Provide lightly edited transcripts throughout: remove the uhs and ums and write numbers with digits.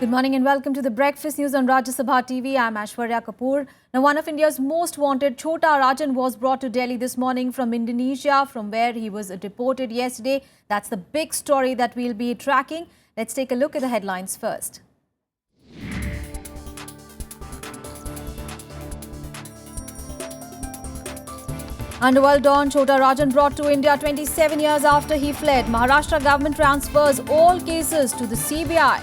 Good morning and welcome to the Breakfast News on Rajya Sabha TV. I'm Aishwarya Kapoor. Now, one of India's most wanted, Chhota Rajan, was brought to Delhi this morning from Indonesia, from where he was deported yesterday. That's the big story that we'll be tracking. Let's take a look at the headlines first. Underworld Don Chhota Rajan brought to India 27 years after he fled. Maharashtra government transfers all cases to the CBI.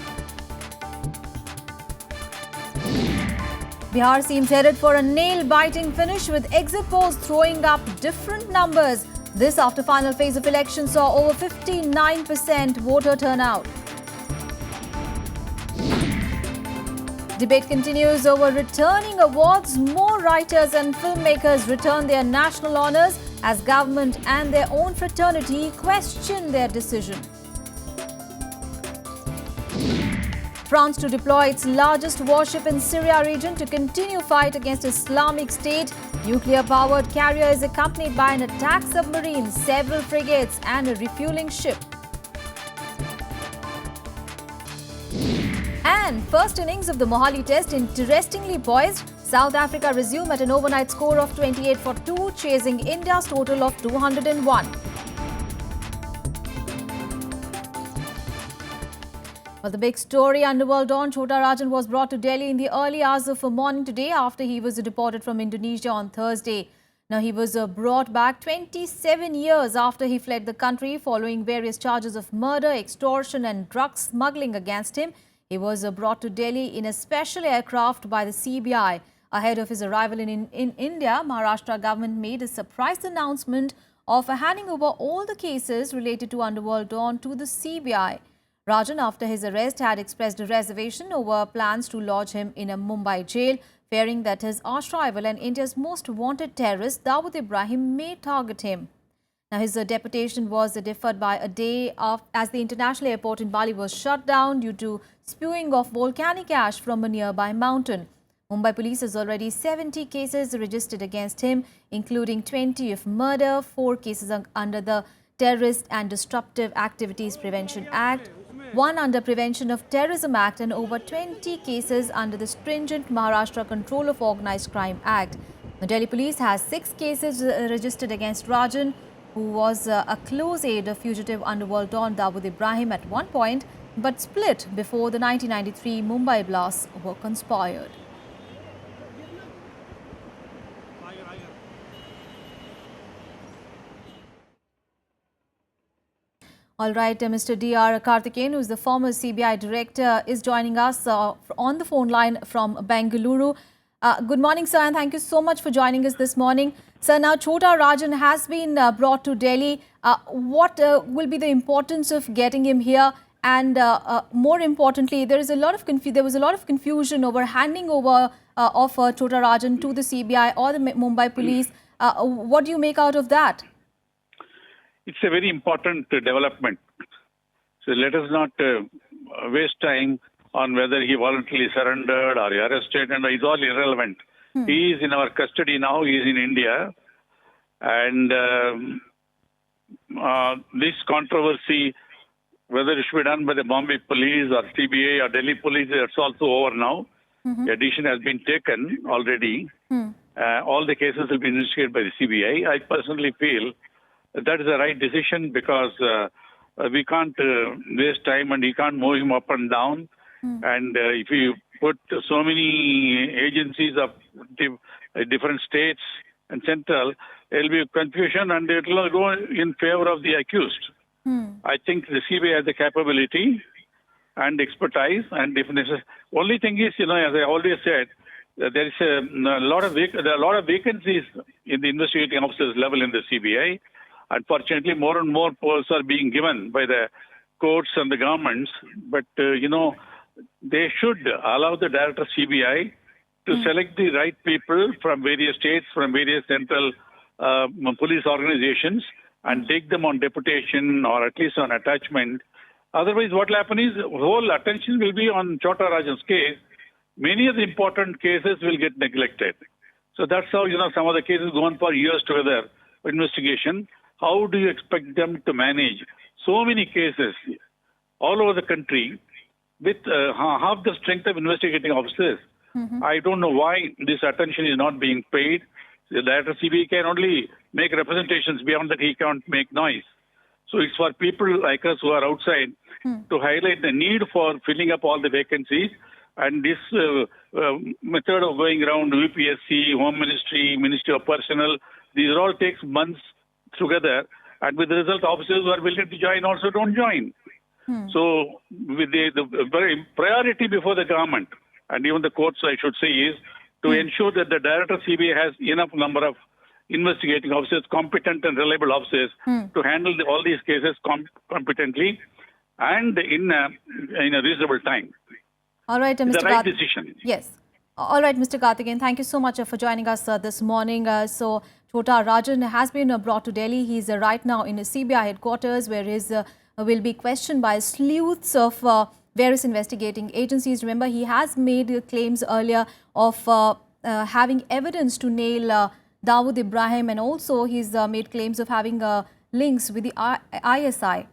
Bihar seems headed for a nail-biting finish with exit polls throwing up different numbers. This after final phase of elections saw over 59% voter turnout. Debate continues over returning awards. More writers and filmmakers return their national honours as government and their own fraternity question their decision. France to deploy its largest warship in Syria region to continue fight against Islamic State. Nuclear-powered carrier is accompanied by an attack submarine, several frigates and a refueling ship. And first innings of the Mohali Test interestingly poised. South Africa resume at an overnight score of 28 for 2, chasing India's total of 201. Well, the big story, Underworld Don Chhota Rajan was brought to Delhi in the early hours of morning today after he was deported from Indonesia on Thursday. Now, he was brought back 27 years after he fled the country following various charges of murder, extortion and drug smuggling against him. He was brought to Delhi in a special aircraft by the CBI. Ahead of his arrival in India, Maharashtra government made a surprise announcement of handing over all the cases related to Underworld Don to the CBI. Rajan, after his arrest, had expressed a reservation over plans to lodge him in a Mumbai jail, fearing that his arch-rival and India's most wanted terrorist, Dawood Ibrahim, may target him. Now, his deportation was deferred by a day as the international airport in Bali was shut down due to spewing of volcanic ash from a nearby mountain. Mumbai police has already 70 cases registered against him, including 20 of murder, 4 cases under the Terrorist and Disruptive Activities Prevention Act, 1 under Prevention of Terrorism Act and over 20 cases under the stringent Maharashtra Control of Organised Crime Act. The Delhi police has 6 cases registered against Rajan, who was a close aide of fugitive Underworld Don Dawood Ibrahim at one point, but split before the 1993 Mumbai blasts were conspired. All right, Mr. D.R. Karthikeyan, who is the former CBI director, is joining us on the phone line from Bengaluru. Good morning, sir, and thank you so much for joining us this morning. Sir, now Chhota Rajan has been brought to Delhi. What will be the importance of getting him here? And more importantly, there was a lot of confusion over handing over of Chhota Rajan to the CBI or the Mumbai police. What do you make out of that? It's a very important development. So let us not waste time on whether he voluntarily surrendered or he arrested, and it's all irrelevant. He is in our custody now. He is in India. And this controversy, whether it should be done by the Bombay police or CBI or Delhi police, it's also over now. The decision has been taken already. All the cases will be investigated by the CBI. I personally feel that is the right decision because we can't waste time and we can't move him up and down. And if you put so many agencies of different states and central, there will be confusion and it will go in favor of the accused. I think the CBI has the capability and expertise and definition. Only thing is, as I always said, there is a lot of vacancies in the investigating officers level in the CBI. Unfortunately, more and more posts are being given by the courts and the governments. But, they should allow the director of CBI to select the right people from various states, from various central police organizations and take them on deputation or at least on attachment. Otherwise, what will happen is whole attention will be on Chhota Rajan's case. Many of the important cases will get neglected. So that's how, some of the cases go on for years together, investigation. How do you expect them to manage so many cases all over the country with half the strength of investigating officers. I don't know why this attention is not being paid. The director CBI can only make representations. Beyond that, he can't make noise. So it's for people like us who are outside to highlight the need for filling up all the vacancies. And this method of going around UPSC, Home Ministry, Ministry of Personnel, these all takes months together. And with the result, officers who are willing to join also don't join. So with the very priority before the government and even the courts, I should say, is to ensure that the director CBI has enough number of investigating officers, competent and reliable officers to handle all these cases competently and in a reasonable time. All right, it's Mr. the right decision. Yes. All right, Mr. Karthikeyan, thank you so much for joining us this morning. So, Chhota Rajan has been brought to Delhi. He's right now in the CBI headquarters, where he will be questioned by sleuths of various investigating agencies. Remember, he has made claims earlier of having evidence to nail Dawood Ibrahim, and also he's made claims of having links with the ISI.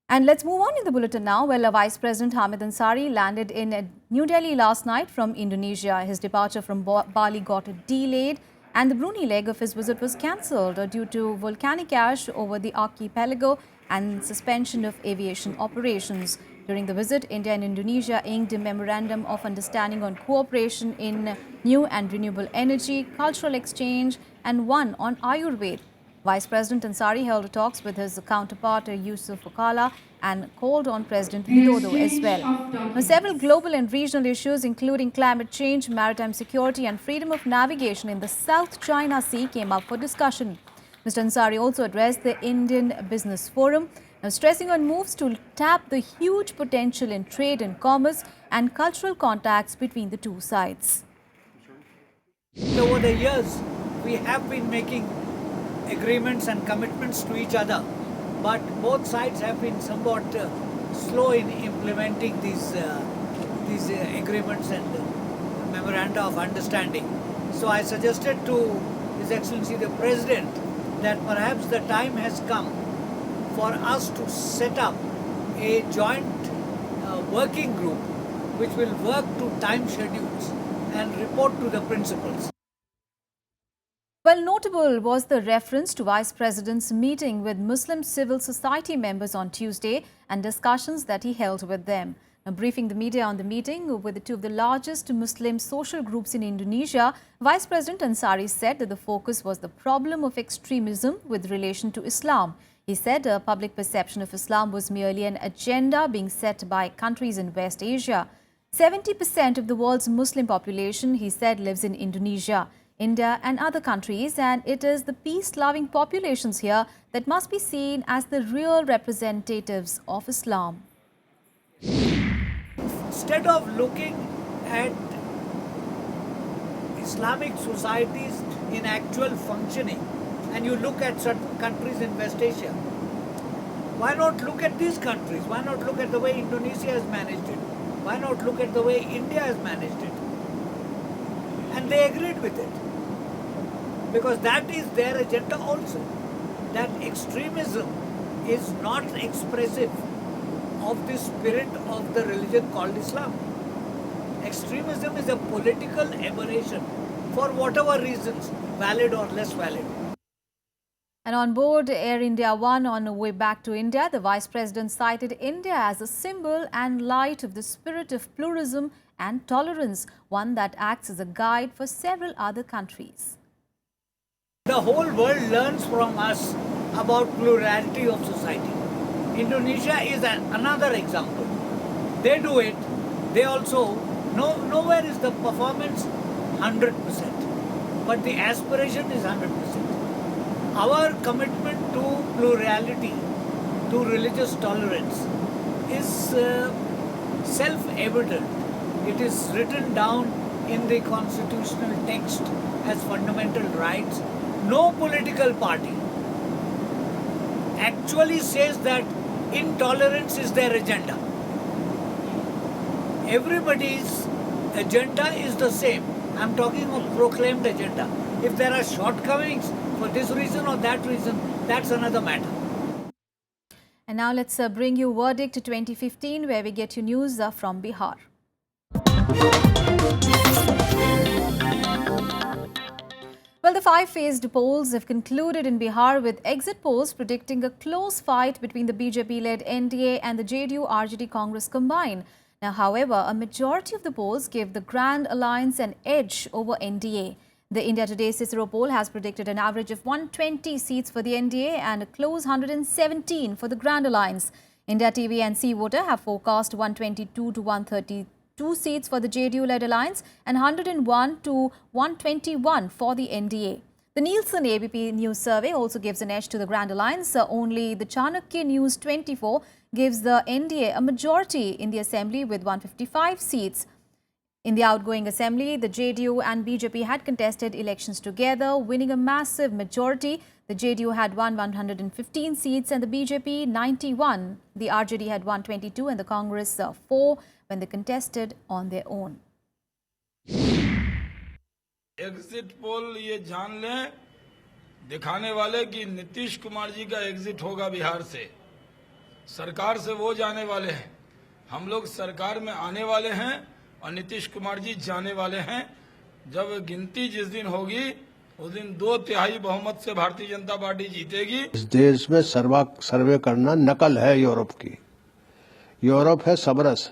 And let's move on in the bulletin now. Well, Vice President Hamid Ansari landed in New Delhi last night from Indonesia. His departure from Bali got delayed, and the Brunei leg of his visit was cancelled due to volcanic ash over the archipelago and suspension of aviation operations. During the visit, India and Indonesia inked a memorandum of understanding on cooperation in new and renewable energy, cultural exchange, and one on Ayurveda. Vice President Ansari held talks with his counterpart Yusuf Okala and called on President Widodo as well. Now, several global and regional issues, including climate change, maritime security and freedom of navigation in the South China Sea, came up for discussion. Mr. Ansari also addressed the Indian Business Forum, now stressing on moves to tap the huge potential in trade and commerce and cultural contacts between the two sides. Over the years, we have been making agreements and commitments to each other, but both sides have been somewhat slow in implementing these agreements and memoranda of understanding. So I suggested to His Excellency the President that perhaps the time has come for us to set up a joint working group which will work to time schedules and report to the principals. Well, notable was the reference to Vice President's meeting with Muslim civil society members on Tuesday and discussions that he held with them. Now, briefing the media on the meeting with two of the largest Muslim social groups in Indonesia, Vice President Ansari said that the focus was the problem of extremism with relation to Islam. He said public perception of Islam was merely an agenda being set by countries in West Asia. 70% of the world's Muslim population, he said, lives in Indonesia, India and other countries, and it is the peace-loving populations here that must be seen as the real representatives of Islam. Instead of looking at Islamic societies in actual functioning, and you look at certain countries in West Asia, why not look at these countries? Why not look at the way Indonesia has managed it? Why not look at the way India has managed it? And they agreed with it. Because that is their agenda also. That extremism is not expressive of the spirit of the religion called Islam. Extremism is a political aberration for whatever reasons, valid or less valid. And on board Air India One on the way back to India, the Vice President cited India as a symbol and light of the spirit of pluralism and tolerance, one that acts as a guide for several other countries. The whole world learns from us about plurality of society. Indonesia is another example. They do it. They also, nowhere is the performance 100%, but the aspiration is 100%. Our commitment to plurality, to religious tolerance is self-evident. It is written down in the constitutional text as fundamental rights. No political party actually says that intolerance is their agenda. Everybody's agenda is the same. I'm talking of proclaimed agenda. If there are shortcomings for this reason or that reason, that's another matter. And now let's bring you Verdict 2015, where we get you news from Bihar. Well, the five-phased polls have concluded in Bihar, with exit polls predicting a close fight between the BJP-led NDA and the JDU-RJD Congress combined. Now, however, a majority of the polls give the Grand Alliance an edge over NDA. The India Today Cicero poll has predicted an average of 120 seats for the NDA and a close 117 for the Grand Alliance. India TV and Sea Voter have forecast 122 to 132 seats for the JDU-led alliance and 101 to 121 for the NDA. The Nielsen ABP News survey also gives an edge to the Grand Alliance. Only the Chanakya News 24 gives the NDA a majority in the assembly with 155 seats. In the outgoing assembly, the JDU and BJP had contested elections together, winning a massive majority. The JDU had won 115 seats and the BJP 91. The RJD had 122 and the Congress 4 when they contested on their own. Exit poll ये जान लें दिखाने वाले कि नीतीश कुमार जी का exit होगा बिहार से, सरकार से वो जाने वाले हैं। हम लोग सरकार में आने वाले हैं और नीतीश कुमार जी जाने वाले हैं। जब गिनती जिस दिन होगी उस दिन 2/3 बहुमत से भारतीय जनता पार्टी जीतेगी। इस देश में सर्वे करना नकल है यूरोप की। यूरोप है समरस,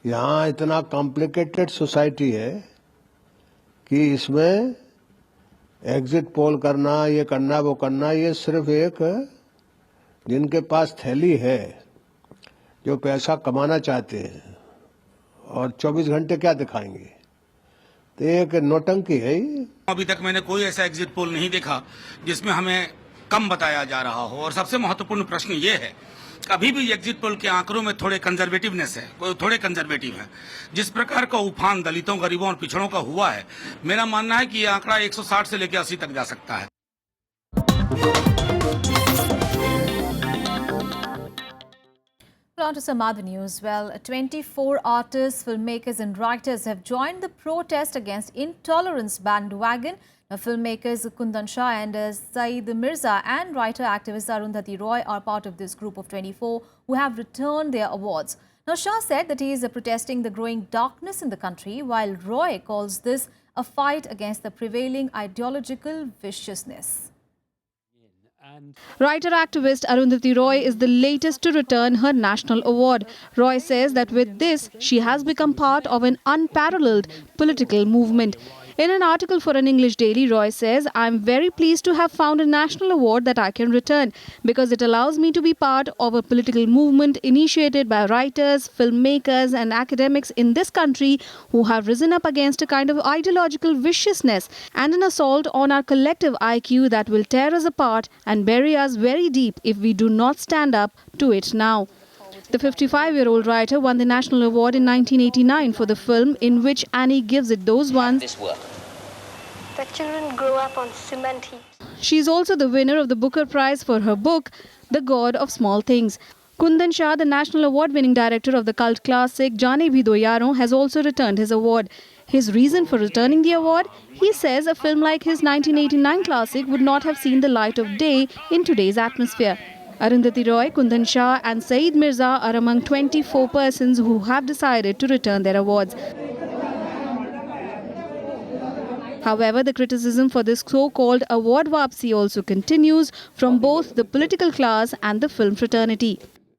यहाँ इतना कॉम्प्लिकेटेड सोसाइटी है कि इसमें एग्जिट पोल करना, ये करना, वो करना, ये सिर्फ एक जिनके पास थैली है, जो पैसा कमाना चाहते हैं और 24 घंटे क्या दिखाएंगे, तो एक नौटंकी है। अभी तक मैंने कोई ऐसा एग्जिट पोल नहीं देखा जिसमें हमें कम बताया जा रहा हो। और सबसे महत्वपूर्ण प्रश्न ये है, अभी भी एग्जिट पोल के आंकड़ों में थोड़े कंजर्वेटिवनेस है, थोड़े कंजर्वेटिव है। जिस प्रकार का उफान दलितों, गरीबों और पिछड़ों का हुआ है, मेरा मानना है कि ये आंकड़ा 160 से लेकर 80 तक जा सकता है। On to some other news. Well, 24 artists, filmmakers and writers have joined the protest against intolerance bandwagon. Now, filmmakers Kundan Shah and Saeed Mirza and writer-activist Arundhati Roy are part of this group of 24 who have returned their awards. Now, Shah said that he is protesting the growing darkness in the country, while Roy calls this a fight against the prevailing ideological viciousness. Writer-activist Arundhati Roy is the latest to return her national award. Roy says that with this, she has become part of an unparalleled political movement. In an article for an English daily, Roy says, "I'm very pleased to have found a national award that I can return because it allows me to be part of a political movement initiated by writers, filmmakers and academics in this country who have risen up against a kind of ideological viciousness and an assault on our collective IQ that will tear us apart and bury us very deep if we do not stand up to it now." The 55-year-old writer won the National Award in 1989 for the film In Which Annie Gives It Those Ones. This work. The children grow up on cement heaps. She is also the winner of the Booker Prize for her book, The God of Small Things. Kundan Shah, the National Award-winning director of the cult classic Jaane Bhi Do Yaaron, has also returned his award. His reason for returning the award? He says a film like his 1989 classic would not have seen the light of day in today's atmosphere. Arundhati Roy, Kundan Shah and Saeed Mirza are among 24 persons who have decided to return their awards. However, the criticism for this so-called award wapsi also continues from both the political class and the film fraternity.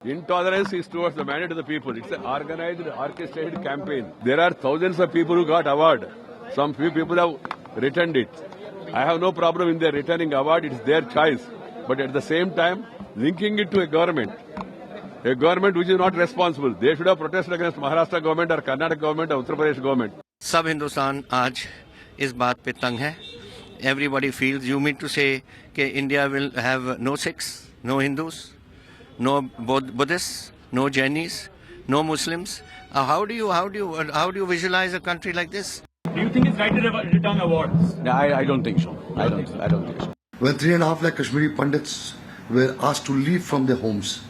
Intolerance is towards the mandate of the people. It's an organized, orchestrated campaign. There are thousands of people who got award. Some few people have returned it. I have no problem in their returning award. It's their choice. But at the same time, linking it to a government which is not responsible. They should have protested against Maharashtra government or Karnataka government or Uttar Pradesh government. सब हिंदुस्तान आज इस बात पे तंग है. Everybody feels, you mean to say कि India will have no Sikhs, no Hindus, no Buddhists, no Jainis, no Muslims. How do you visualize a country like this? Do you think it's right to return awards? I don't think so. I don't think so. When 3.5 lakh Kashmiri Pandits were asked to leave from their homes,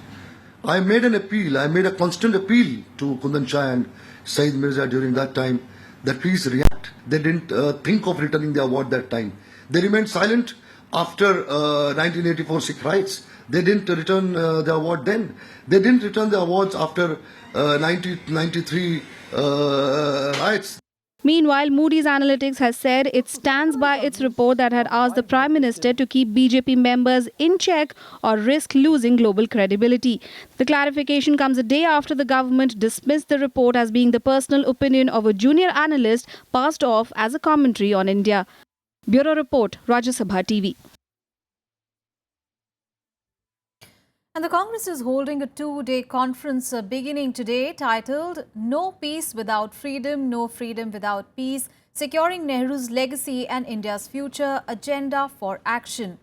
I made an appeal, I made a constant appeal to Kundan Shah and Saeed Mirza during that time that please react. They didn't think of returning the award that time. They remained silent after 1984 Sikh riots. They didn't return the award then. They didn't return the awards after 1993 riots. Meanwhile, Moody's Analytics has said it stands by its report that had asked the Prime Minister to keep BJP members in check or risk losing global credibility. The clarification comes a day after the government dismissed the report as being the personal opinion of a junior analyst passed off as a commentary on India. Bureau Report, Rajya Sabha TV. And the Congress is holding a two-day conference beginning today titled No Peace Without Freedom, No Freedom Without Peace, Securing Nehru's Legacy and India's Future, Agenda for Action.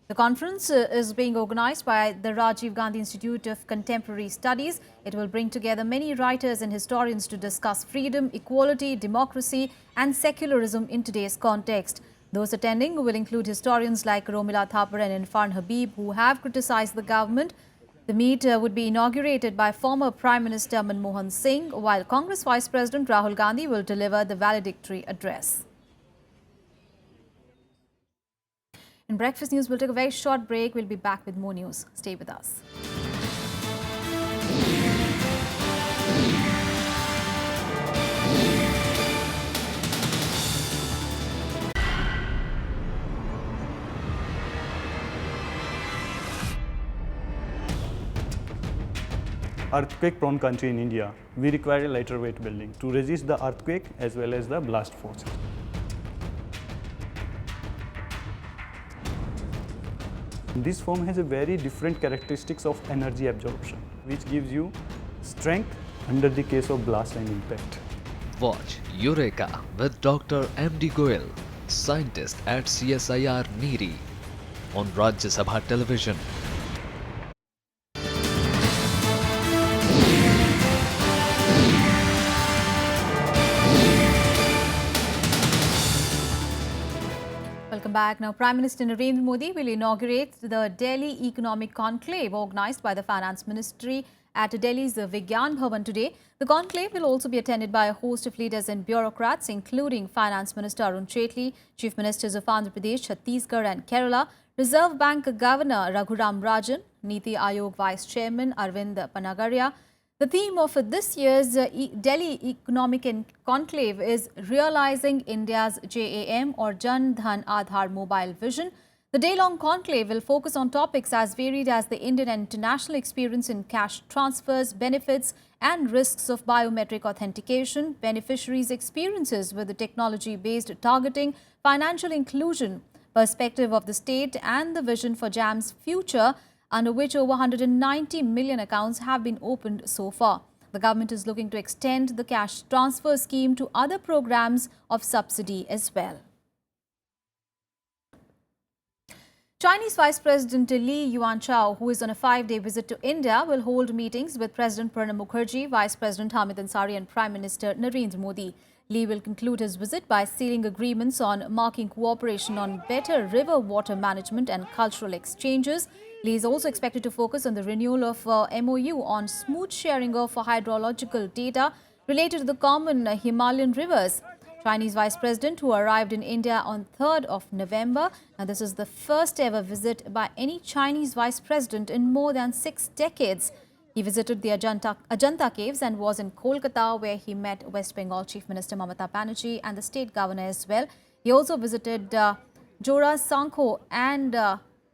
The conference is being organized by the Rajiv Gandhi Institute of Contemporary Studies. It will bring together many writers and historians to discuss freedom, equality, democracy and secularism in today's context. Those attending will include historians like Romila Thapar and Irfan Habib, who have criticized the government. The meet would be inaugurated by former Prime Minister Manmohan Singh, while Congress Vice President Rahul Gandhi will deliver the valedictory address. In Breakfast News, we'll take a very short break. We'll be back with more news. Stay with us. Earthquake-prone country in India, we require a lighter weight building to resist the earthquake as well as the blast forces. This foam has a very different characteristics of energy absorption, which gives you strength under the case of blast and impact. Watch Eureka with Dr. M.D. Goel, scientist at CSIR NEERI on Rajya Sabha Television. Welcome back. Now, Prime Minister Narendra Modi will inaugurate the Delhi Economic Conclave organized by the Finance Ministry at Delhi's Vigyan Bhavan today. The conclave will also be attended by a host of leaders and bureaucrats, including Finance Minister Arun Jaitley, Chief Ministers of Andhra Pradesh, Chhattisgarh and Kerala, Reserve Bank Governor Raghuram Rajan, Niti Aayog Vice Chairman Arvind Panagaria. The theme of this year's Delhi Economic Conclave is Realizing India's JAM or Jan Dhan Aadhar Mobile Vision. The day-long conclave will focus on topics as varied as the Indian and international experience in cash transfers, benefits and risks of biometric authentication, beneficiaries' experiences with the technology-based targeting, financial inclusion, perspective of the state and the vision for JAM's future, under which over 190 million accounts have been opened so far. The government is looking to extend the cash transfer scheme to other programs of subsidy as well. Chinese Vice President Li Yuanchao, who is on a 5-day visit to India, will hold meetings with President Pranab Mukherjee, Vice President Hamid Ansari and Prime Minister Narendra Modi. Li will conclude his visit by sealing agreements on marking cooperation on better river water management and cultural exchanges. Li is also expected to focus on the renewal of MOU on smooth sharing of hydrological data related to the common Himalayan rivers. Chinese Vice President, who arrived in India on 3rd of November. Now, this is the first ever visit by any Chinese Vice President in more than 6 decades. He visited the Ajanta Caves and was in Kolkata, where he met West Bengal Chief Minister Mamata Banerjee and the state governor as well. He also visited Jora Sankho and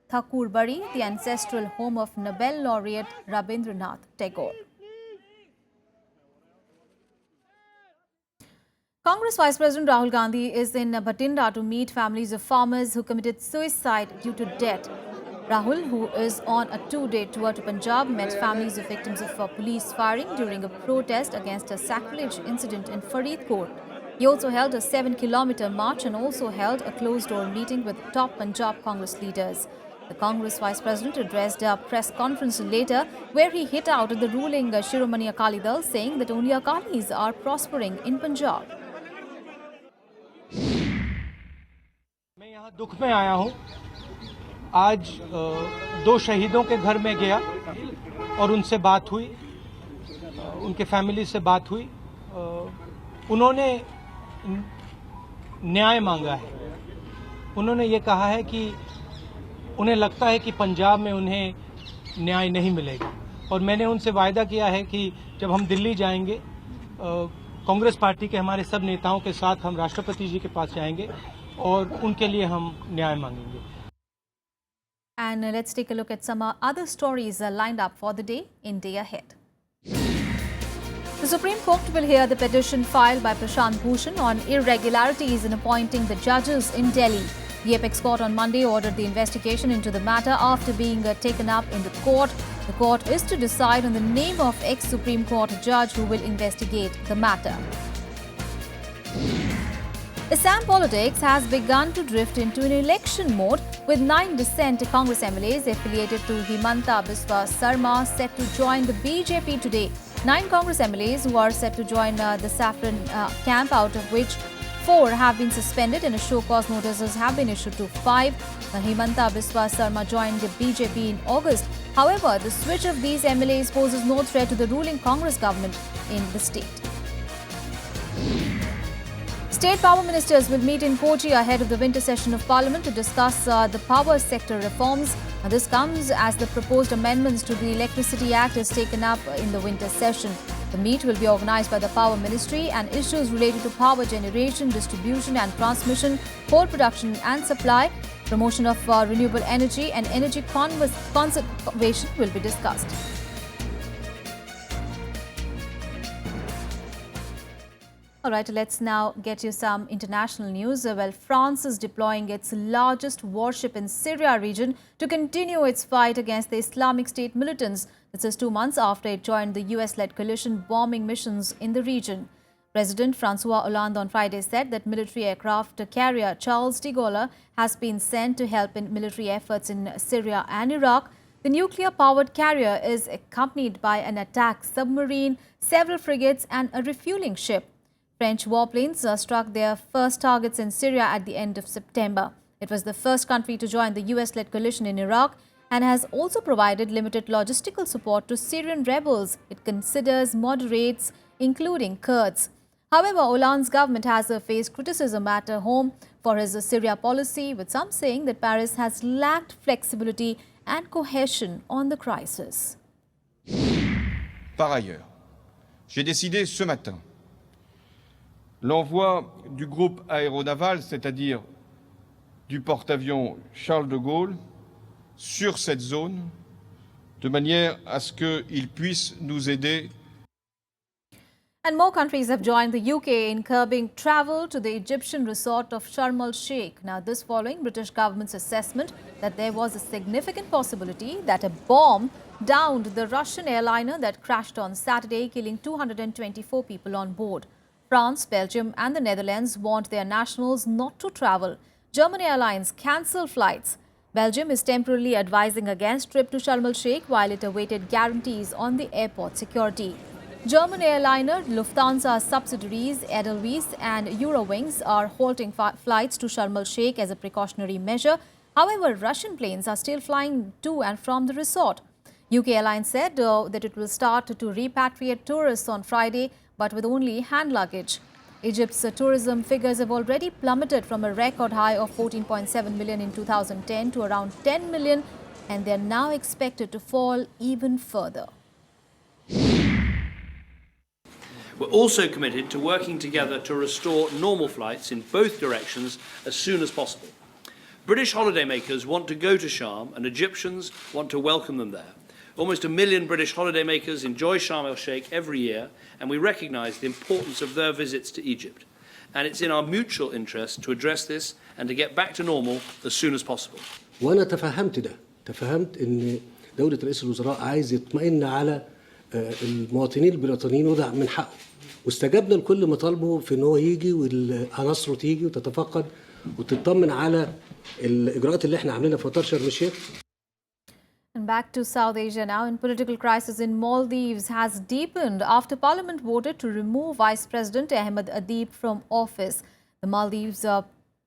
Thakurbari, the ancestral home of Nobel laureate Rabindranath Tagore. Congress Vice President Rahul Gandhi is in Bhatinda to meet families of farmers who committed suicide due to debt. Rahul, who is on a 2-day tour to Punjab, met families of victims of police firing during a protest against a sacrilege incident in Faridkot. He also held a 7-kilometer march and also held a closed-door meeting with top Punjab Congress leaders. The Congress Vice President addressed a press conference later where he hit out at the ruling Shiromani Akali Dal, saying that only Akalis are prospering in Punjab. मैं यहाँ दुख में आया हूँ। आज 2 शहीदों के घर में गया और उनसे बात हुई, उनके फैमिली से बात हुई। उन्होंने न्याय मांगा है। उन्होंने ये कहा है कि उन्हें लगता है कि पंजाब में उन्हें न्याय नहीं मिलेगा। और मैंने उनसे वायदा किया है कि जब हम दिल्ली जाएंगे कांग्रेस पार्टी के हमारे सब नेताओं के साथ हम राष्ट्रपति जी के पास जाएंगे और उनके लिए हम न्याय मांगेंगे। And let's take a look at some other stories lined up for the day in day ahead. The Supreme Court will hear the petition filed by Prashant Bhushan on irregularities in appointing the judges in Delhi. The Apex Court on Monday ordered the investigation into the matter after being taken up in the court. The court is to decide on the name of ex-Supreme Court judge who will investigate the matter. Assam politics has begun to drift into an election mode, with 9 dissent Congress MLAs affiliated to Himanta Biswa Sarma set to join the BJP today. 9 Congress MLAs who are set to join the Saffron camp, out of which 4 have been suspended and a show-cause notices have been issued to 5. Himanta Biswa Sarma joined the BJP in August. However, the switch of these MLAs poses no threat to the ruling Congress government in the state. State power ministers will meet in Kochi ahead of the winter session of Parliament to discuss the power sector reforms. Now, this comes as the proposed amendments to the Electricity Act is taken up in the winter session. The meet will be organised by the Power Ministry, and issues related to power generation, distribution and transmission, coal production and supply, promotion of renewable energy and energy conservation will be discussed. All right, let's now get you some international news. Well, France is deploying its largest warship in Syria region to continue its fight against the Islamic State militants. This is 2 months after it joined the US-led coalition bombing missions in the region. President Francois Hollande on Friday said that military aircraft carrier Charles de Gaulle has been sent to help in military efforts in Syria and Iraq. The nuclear-powered carrier is accompanied by an attack submarine, several frigates and a refueling ship. French warplanes struck their first targets in Syria at the end of September. It was the first country to join the US-led coalition in Iraq and has also provided limited logistical support to Syrian rebels it considers moderates, including Kurds. However, Hollande's government has faced criticism at home for his Syria policy, with some saying that Paris has lacked flexibility and cohesion on the crisis. Par ailleurs, j'ai décidé ce matin l'envoi du groupe aéronaval, c'est-à-dire du porte-avions Charles de Gaulle, sur cette zone, de manière à ce qu'il puisse nous aider. And more countries have joined the UK in curbing travel to the Egyptian resort of Sharm el-Sheikh. Now, this following British government's assessment that there was a significant possibility that a bomb downed the Russian airliner that crashed on Saturday, killing 224 people on board. France, Belgium and the Netherlands warned their nationals not to travel. German airlines cancelled flights. Belgium is temporarily advising against trip to Sharm el-Sheikh while it awaited guarantees on the airport security. German airliner Lufthansa subsidiaries Edelweiss and Eurowings are halting flights to Sharm el-Sheikh as a precautionary measure. However, Russian planes are still flying to and from the resort. UK Airlines said that it will start to repatriate tourists on Friday, but with only hand luggage. Egypt's tourism figures have already plummeted from a record high of 14.7 million in 2010 to around 10 million, and they are now expected to fall even further. We're also committed to working together to restore normal flights in both directions as soon as possible. British holidaymakers want to go to Sharm, and Egyptians want to welcome them there. Almost 1 million British holidaymakers enjoy Sharm el-Sheikh every year, and we recognise the importance of their visits to Egypt. And it's in our mutual interest to address this and to get back to normal as soon as possible. وأنا تفهمت إن دولة رئيس الوزراء عايز يطمئن على المواطنين البريطانيين وده من حقه. واستجبنا لكل مطالبه في إن هو يجي والعناصر تيجي وتتفقد وتطمن على الإجراءات اللي إحنا عاملينها في مطار شرم الشيخ. And back to South Asia now. In political crisis in Maldives has deepened after Parliament voted to remove Vice President Ahmed Adib from office. The Maldives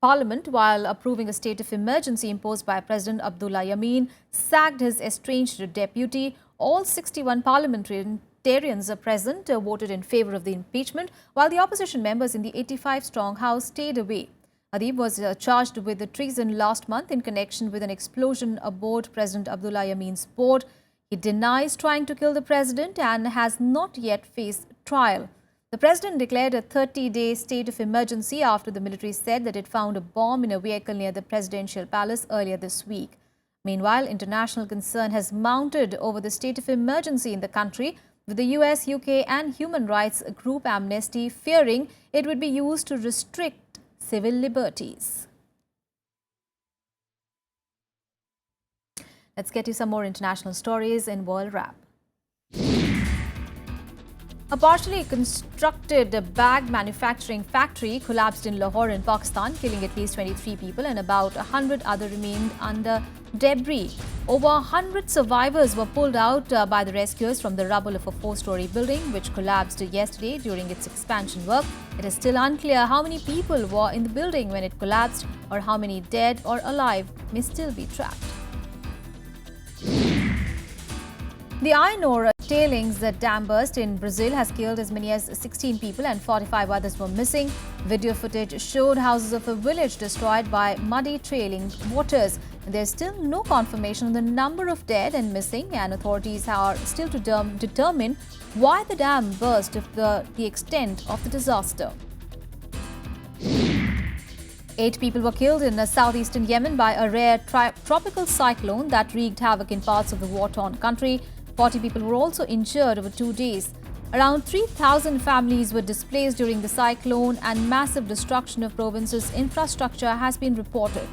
Parliament, while approving a state of emergency imposed by President Abdullah Yameen, sacked his estranged deputy. All 61 parliamentarians present voted in favour of the impeachment, while the opposition members in the 85-strong House stayed away. Adib was charged with treason last month in connection with an explosion aboard President Abdullah Yameen's boat. He denies trying to kill the president and has not yet faced trial. The president declared a 30-day state of emergency after the military said that it found a bomb in a vehicle near the presidential palace earlier this week. Meanwhile, international concern has mounted over the state of emergency in the country, with the US, UK and human rights group Amnesty fearing it would be used to restrict civil liberties. Let's get you some more international stories in World Wrap. A partially constructed bag manufacturing factory collapsed in Lahore in Pakistan, killing at least 23 people and about 100 others remained under debris. Over 100 survivors were pulled out by the rescuers from the rubble of a 4-story building which collapsed yesterday during its expansion work. It is still unclear how many people were in the building when it collapsed or how many dead or alive may still be trapped. The iron ore tailings dam burst in Brazil has killed as many as 16 people and 45 others were missing. Video footage showed houses of a village destroyed by muddy trailing waters. There is still no confirmation on the number of dead and missing, and authorities are still to determine why the dam burst of the extent of the disaster. 8 people were killed in southeastern Yemen by a rare tropical cyclone that wreaked havoc in parts of the war-torn country. 40 people were also injured over 2 days. Around 3,000 families were displaced during the cyclone and massive destruction of province's infrastructure has been reported.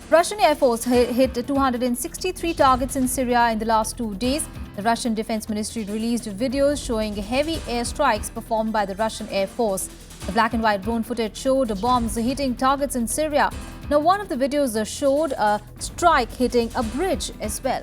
Russian Air Force hit 263 targets in Syria in the last 2 days. The Russian Defense Ministry released videos showing heavy airstrikes performed by the Russian Air Force. The black and white drone footage showed bombs hitting targets in Syria. Now, one of the videos showed a strike hitting a bridge as well.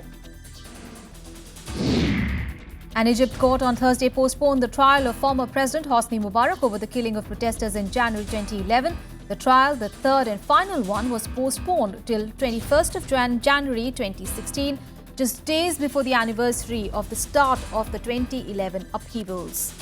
An Egypt court on Thursday postponed the trial of former President Hosni Mubarak over the killing of protesters in January 2011. The trial, the third and final one, was postponed till 21st of January 2016, just days before the anniversary of the start of the 2011 upheavals.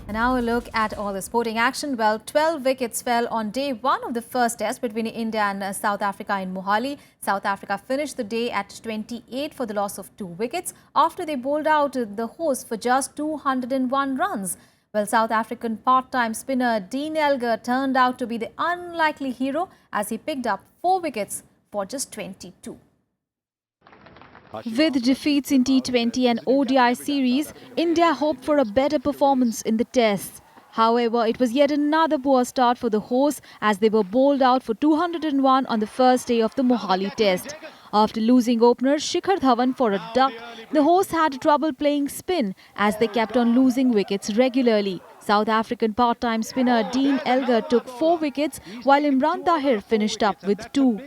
And now a look at all the sporting action. Well, 12 wickets fell on day one of the first test between India and South Africa in Mohali. South Africa finished the day at 28 for the loss of 2 wickets after they bowled out the hosts for just 201 runs. Well, South African part-time spinner Dean Elgar turned out to be the unlikely hero as he picked up 4 wickets for just 22. With defeats in T20 and ODI series, India hoped for a better performance in the tests. However, it was yet another poor start for the hosts as they were bowled out for 201 on the first day of the Mohali test. After losing opener Shikhar Dhawan for a duck, the hosts had trouble playing spin as they kept on losing wickets regularly. South African part-time spinner Dean Elgar took 4 wickets while Imran Tahir finished up with 2.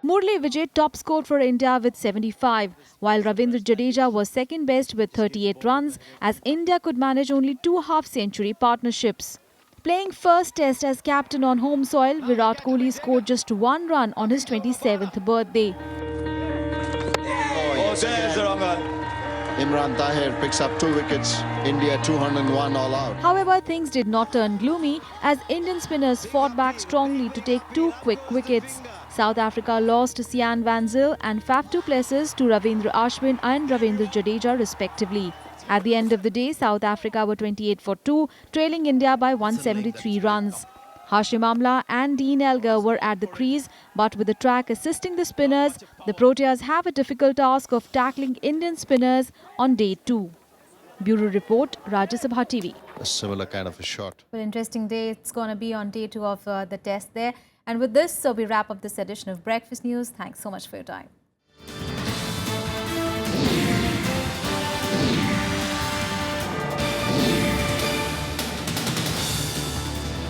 Murli Vijay top scored for India with 75, while Ravindra Jadeja was second best with 38 runs as India could manage only 2 half-century partnerships. Playing first test as captain on home soil, Virat Kohli scored just 1 run on his 27th birthday. There's the wrong one. Imran Tahir picks up 2 wickets. India 201 all out. However, things did not turn gloomy as Indian spinners fought back strongly to take 2 quick wickets. South Africa lost Sian Van Zyl and Faf du Plessis to Ravindra Ashwin and Ravindra Jadeja respectively. At the end of the day, South Africa were 28 for 2, trailing India by 173 runs. Hashim Amla and Dean Elgar were at the crease, but with the track assisting the spinners, the Proteas have a difficult task of tackling Indian spinners on day 2. Bureau Report, Rajya Sabha TV. A similar kind of a shot. Well, interesting day it's going to be on day 2 of the test there. And with this, we wrap up this edition of Breakfast News. Thanks so much for your time.